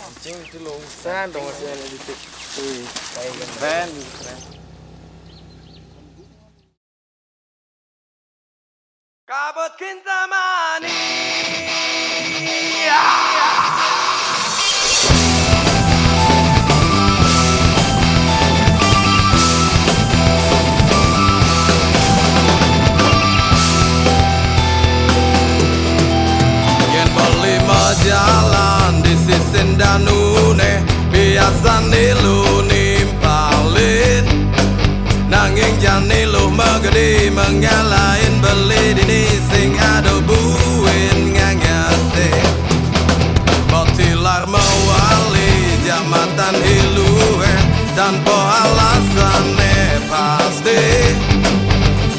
Mancing itu longsan dong masih ada di wih kayak keren. Kabut Kintamani. Yen berlima jalan di sisi danune biasa nilu nimpalin nanging jane lu megede menggalain beli dini sing ada buin ngangate botilar mewali jamatan hilue tanpa alasan pasti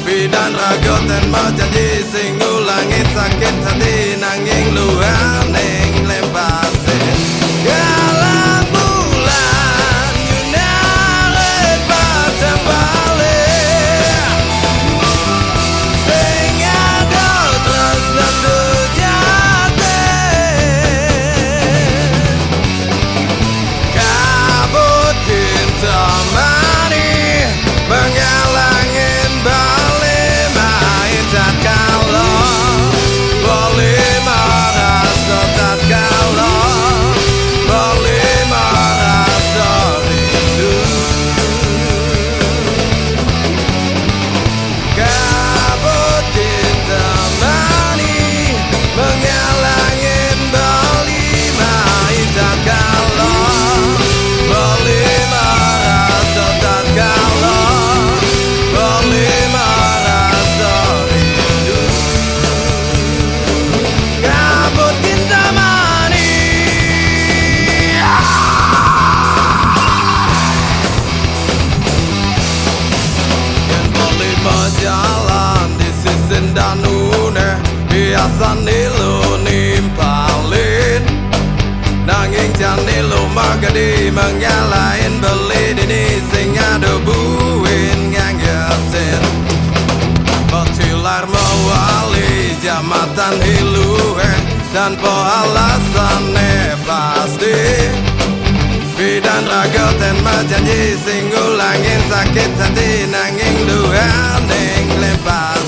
bidan ragoten majanji sing ulangi sakit hati nanging lu aneng lepasin galang bulan yunaret batang balik sing ada terus dan sejati kabut Kintamani menghalangin balik main tak kalah boleh marah tak kalah boleh marah rindu kabut Kintamani menghalangin balik main tak kalah boleh marah tak kalah boleh marah rindu kabut Kintamani. Yen boleh berjalan di sisi danune biasa nilu nimpalin nanging jane lu magadi menggalain beli dini sing ada buin nganggatin botilar mewali jamatan hilue tanpa alasan pasti bidan ragoten majanji sing ulangin sakit hati nanging lu aneng lepas